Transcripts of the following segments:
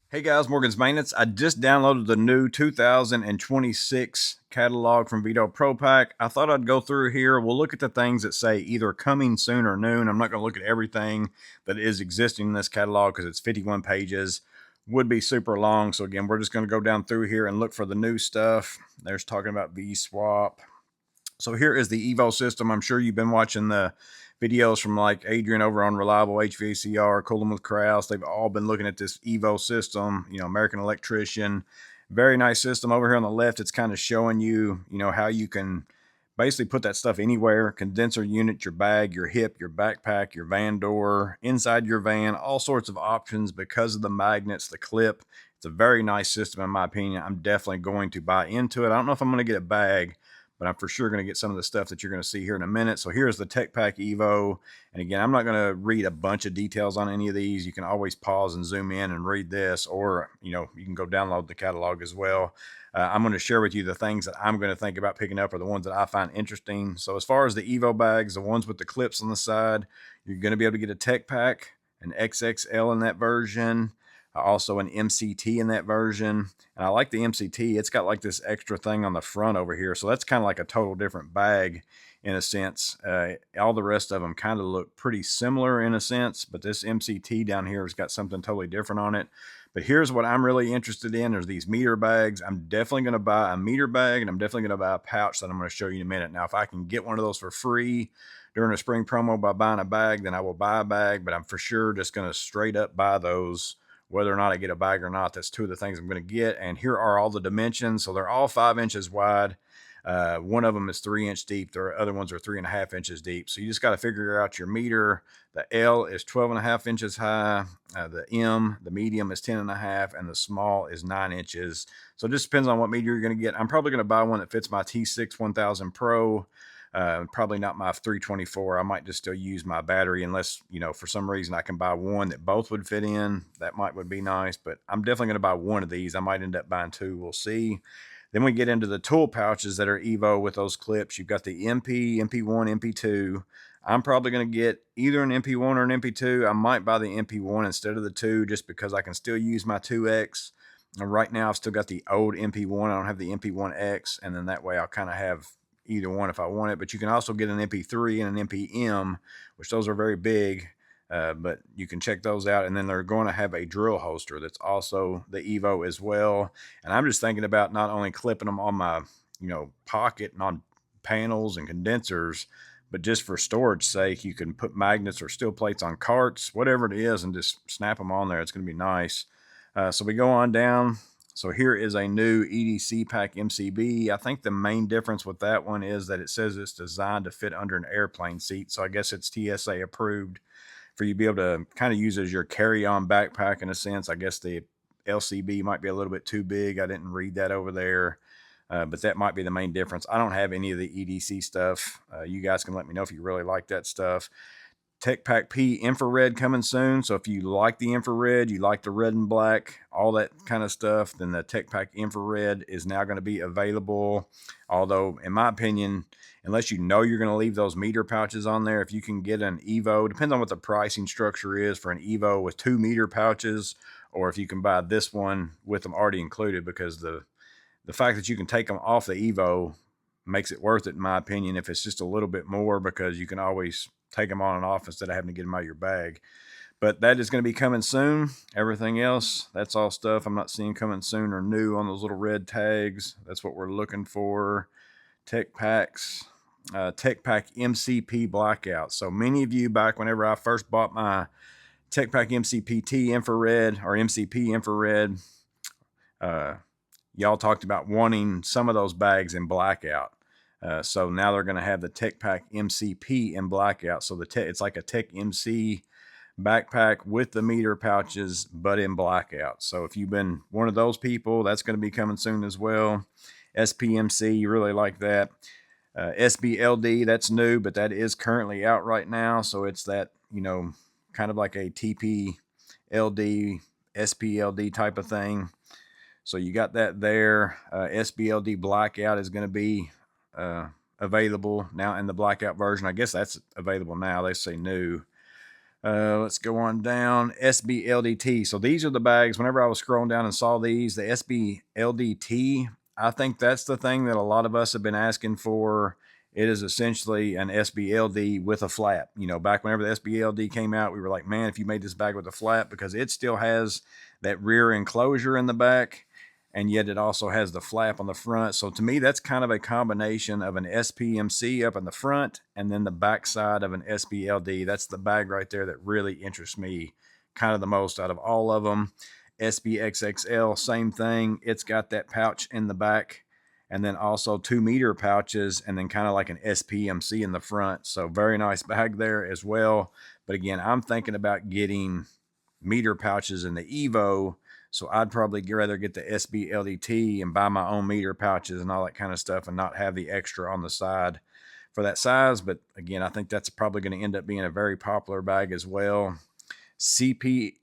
Hey guys, Morgan's Maintenance. I just downloaded the new 2026 catalog from VETO Pro Pack. I thought I'd go through here. We'll look at the things that say either coming soon or noon. I'm not going to look at everything that is existing in this catalog because it's 51 pages. Would be super long. So again, we're just going to go down through here and look for the new stuff. There's talking about V-swap. So here is the Evo system. I'm sure you've been watching the videos from like Adrian over on Reliable HVACR, Cooling with Kraus. They've all been looking at this Evo system, American Electrician. Very nice system. Over here on the left, it's kind of showing you, how you can basically put that stuff anywhere. Condenser unit, your bag, your hip, your backpack, your van door, inside your van, all sorts of options because of the magnets, the clip. It's a very nice system in my opinion. I'm definitely going to buy into it. I don't know if I'm going to get a bag, but I'm for sure going to get some of the stuff that you're going to see here in a minute. So here's the Tech Pack Evo. And again, I'm not going to read a bunch of details on any of these. You can always pause and zoom in and read this, or, you can go download the catalog as well. I'm going to share with you the things that I'm going to think about picking up, or the ones that I find interesting. So as far as the Evo bags, the ones with the clips on the side, you're going to be able to get a Tech Pack, an XXL in that version, also an MCT in that version. And I like the MCT. It's got like this extra thing on the front over here. So that's kind of like a total different bag in a sense. All the rest of them kind of look pretty similar in a sense, but this MCT down here has got something totally different on it. But here's what I'm really interested in. There's these meter bags. I'm definitely going to buy a meter bag, and I'm definitely going to buy a pouch that I'm going to show you in a minute. Now, if I can get one of those for free during a spring promo by buying a bag, then I will buy a bag, but I'm for sure just going to straight up buy those whether or not I get a bag or not. That's two of the things I'm going to get. And here are all the dimensions. So they're all 5 inches wide. One of them is 3-inch deep. The other ones are 3.5 inches deep. So you just got to figure out your meter. The L is 12.5 inches high. The M, the medium, is 10.5, and the small is 9 inches. So it just depends on what meter you're going to get. I'm probably going to buy one that fits my T6 1000 Pro. Probably not my 324. I might just still use my battery unless, for some reason I can buy one that both would fit in. That would be nice, but I'm definitely going to buy one of these. I might end up buying two. We'll see. Then we get into the tool pouches that are Evo with those clips. You've got the MP, MP1, MP2. I'm probably going to get either an MP1 or an MP2. I might buy the MP1 instead of the 2 just because I can still use my 2X. And right now I've still got the old MP1. I don't have the MP1X, and then that way I'll kind of have either one if I want it. But you can also get an MP3 and an MPM, which those are very big, but you can check those out. And then they're going to have a drill holster that's also the Evo as well. And I'm just thinking about not only clipping them on my pocket and on panels and condensers, but just for storage sake, you can put magnets or steel plates on carts, whatever it is, and just snap them on there. It's going to be nice. So we go on down. So here is a new EDC Pack MCB. I think the main difference with that one is that it says it's designed to fit under an airplane seat. So I guess it's TSA approved for you to be able to kind of use as your carry-on backpack in a sense. I guess the LCB might be a little bit too big. I didn't read that over there, but that might be the main difference. I don't have any of the EDC stuff. You guys can let me know if you really like that stuff. Tech Pack P infrared coming soon. So if you like the infrared, you like the red and black, all that kind of stuff, then the Tech Pack infrared is now going to be available. Although, in my opinion, unless you're going to leave those meter pouches on there, if you can get an Evo, depends on what the pricing structure is for an Evo with 2 meter pouches, or if you can buy this one with them already included, because the fact that you can take them off the Evo makes it worth it, in my opinion, if it's just a little bit more, because you can always take them on and off instead of having to get them out of your bag. But that is going to be coming soon. Everything else, that's all stuff I'm not seeing coming soon or new on those little red tags. That's what we're looking for. Tech Packs, Tech Pack MCP Blackout. So many of you, back whenever I first bought my Tech Pack MCPT infrared or MCP infrared, y'all talked about wanting some of those bags in blackout. So now they're going to have the Tech Pack MCP in blackout. So it's like a Tech MC backpack with the meter pouches, but in blackout. So if you've been one of those people, that's going to be coming soon as well. SPMC, you really like that. SBLD, that's new, but that is currently out right now. So it's that, kind of like a TPLD, SPLD type of thing. So you got that there. SBLD Blackout is going to be available now in the blackout version. I guess that's available now. They say new. Let's go on down. SBLDT. So these are the bags. Whenever I was scrolling down and saw these, the SBLDT, I think that's the thing that a lot of us have been asking for. It is essentially an SBLD with a flap. You know, back whenever the SBLD came out, we were like, man, if you made this bag with a flap, because it still has that rear enclosure in the back, and yet it also has the flap on the front. So to me, that's kind of a combination of an SPMC up in the front and then the backside of an SBLD. That's the bag right there that really interests me kind of the most out of all of them. SBXXL, same thing. It's got that pouch in the back and then also 2-meter pouches and then kind of like an SPMC in the front. So very nice bag there as well. But again, I'm thinking about getting meter pouches in the Evo. So I'd probably rather get the SBLDT and buy my own meter pouches and all that kind of stuff and not have the extra on the side for that size. But again, I think that's probably going to end up being a very popular bag as well. CBLD,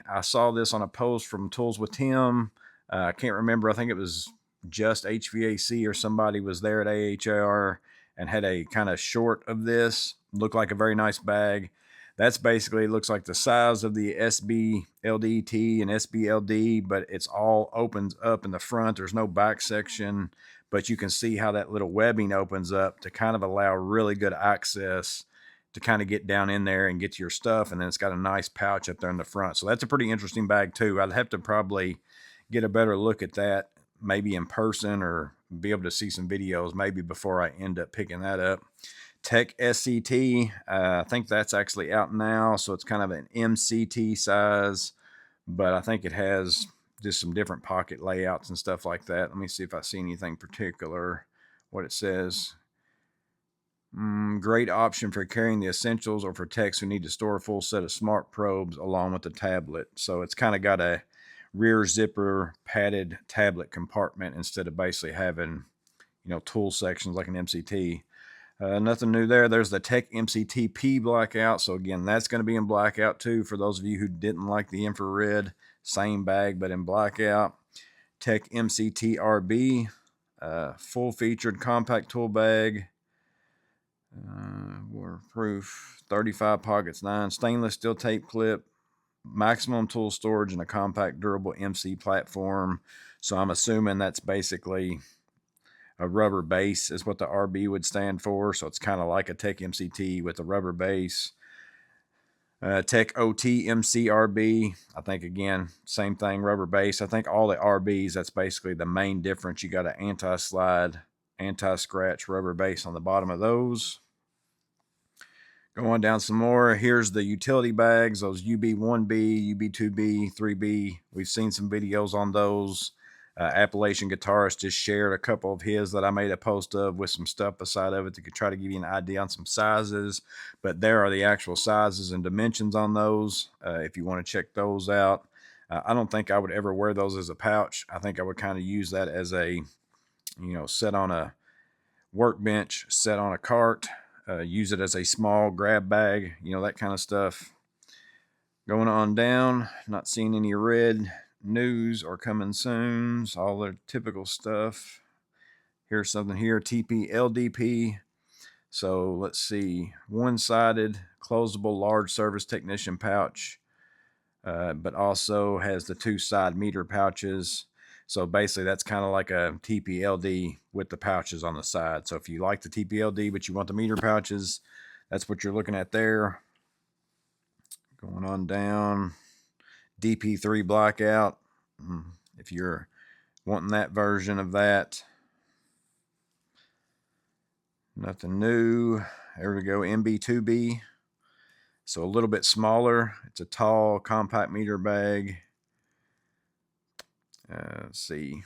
I saw this on a post from Tools with Tim. I can't remember. I think it was just HVAC or somebody was there at AHR and had a kind of short of this. Looked like a very nice bag. That's basically, looks like the size of the SBLDT and SBLD, but it's all opens up in the front. There's no back section, but you can see how that little webbing opens up to kind of allow really good access to kind of get down in there and get to your stuff. And then it's got a nice pouch up there in the front. So that's a pretty interesting bag too. I'd have to probably get a better look at that, maybe in person or be able to see some videos maybe before I end up picking that up. Tech SCT, I think that's actually out now, so it's kind of an MCT size, but I think it has just some different pocket layouts and stuff like that. Let me see if I see anything particular, what it says. Great option for carrying the essentials or for techs who need to store a full set of smart probes along with the tablet. So it's kind of got a rear zipper padded tablet compartment instead of basically having, you know, tool sections like an MCT. Nothing new there. There's the Tech MCT-P blackout. So again, that's going to be in blackout too. For those of you who didn't like the infrared, same bag, but in blackout. Tech MCT-RB, full featured compact tool bag. Waterproof, 35 pockets, 9, stainless steel tape clip, maximum tool storage, and a compact durable MC platform. So I'm assuming that's basically a rubber base is what the RB would stand for. So it's kind of like a Tech MCT with a rubber base. Tech OT MCRB, I think again, same thing, rubber base. I think all the RBs, that's basically the main difference. You got an anti-slide, anti-scratch rubber base on the bottom of those. Going down some more, here's the utility bags, those UB1B, UB2B, 3B. We've seen some videos on those. Appalachian Guitarist just shared a couple of his that I made a post of with some stuff beside of it to try to give you an idea on some sizes. But there are the actual sizes and dimensions on those if you want to check those out. I don't think I would ever wear those as a pouch. I think I would kind of use that as a, you know, set on a workbench, set on a cart, use it as a small grab bag, you know, that kind of stuff. Going on down, not seeing any red news or coming soons, all the typical stuff. Here's something here, TP-LDP. So let's see, one-sided, closable, large service technician pouch, but also has the 2 side meter pouches. So basically that's kind of like a TP-LD with the pouches on the side. So if you like the TP-LD but you want the meter pouches, that's what you're looking at there. Going on down, DP3 blackout, if you're wanting that version of that. Nothing new. There we go, MB2B. So a little bit smaller. It's a tall, compact meter bag. Let's see.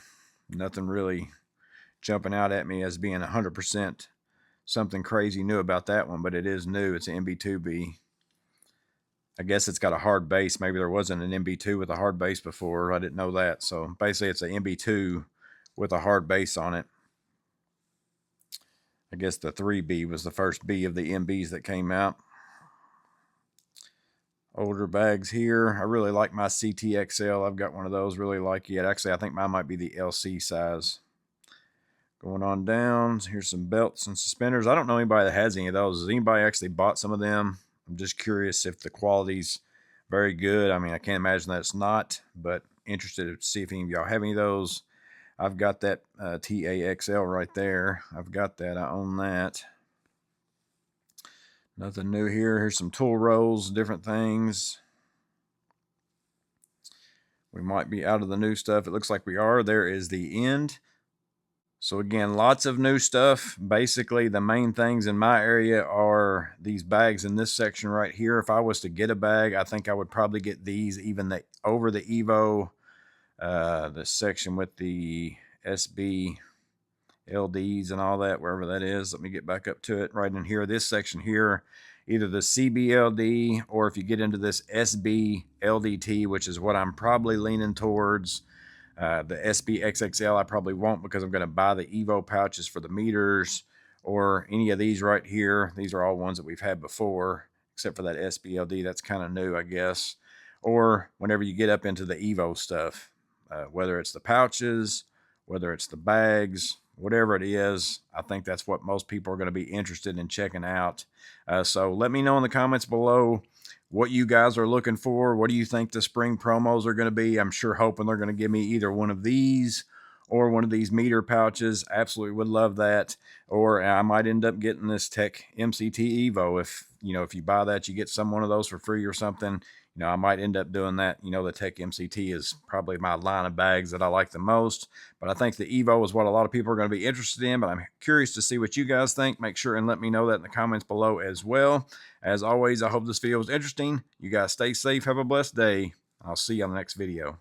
Nothing really jumping out at me as being 100% something crazy new about that one, but it is new. It's an MB2B. I guess it's got a hard base. Maybe there wasn't an MB2 with a hard base before. I didn't know that. So basically it's an MB2 with a hard base on it. I guess the 3B was the first B of the MBs that came out. Older bags here. I really like my CTXL. I've got one of those, really like it. Actually, I think mine might be the LC size. Going on down, here's some belts and suspenders. I don't know anybody that has any of those. Has anybody actually bought some of them? I'm just curious if the quality's very good. I mean, I can't imagine that it's not, but interested to see if any of y'all have any of those. I've got that TAXL right there. I've got that. I own that. Nothing new here. Here's some tool rolls, different things. We might be out of the new stuff. It looks like we are. There is the end. So again, lots of new stuff. Basically, the main things in my area are these bags in this section right here. If I was to get a bag, I think I would probably get these, even over the Evo, the section with the SB LDs and all that, wherever that is. Let me get back up to it. Right in here, this section here, either the CBLD or if you get into this SB LDT, which is what I'm probably leaning towards. The SB XXL I probably won't, because I'm going to buy the Evo pouches for the meters, or any of these right here. These are all ones that we've had before, except for that SBLD. That's kind of new, I guess. Or whenever you get up into the Evo stuff, whether it's the pouches, whether it's the bags, whatever it is, I think that's what most people are going to be interested in checking out. So let me know in the comments below what you guys are looking for. What do you think the spring promos are going to be? I'm sure hoping they're going to give me either one of these or one of these meter pouches. Absolutely would love that. Or I might end up getting this Tech MCT Evo. If you buy that, you get one of those for free or something. I might end up doing that. The Tech MCT is probably my line of bags that I like the most. But I think the Evo is what a lot of people are going to be interested in. But I'm curious to see what you guys think. Make sure and let me know that in the comments below as well. As always, I hope this video was interesting. You guys stay safe. Have a blessed day. I'll see you on the next video.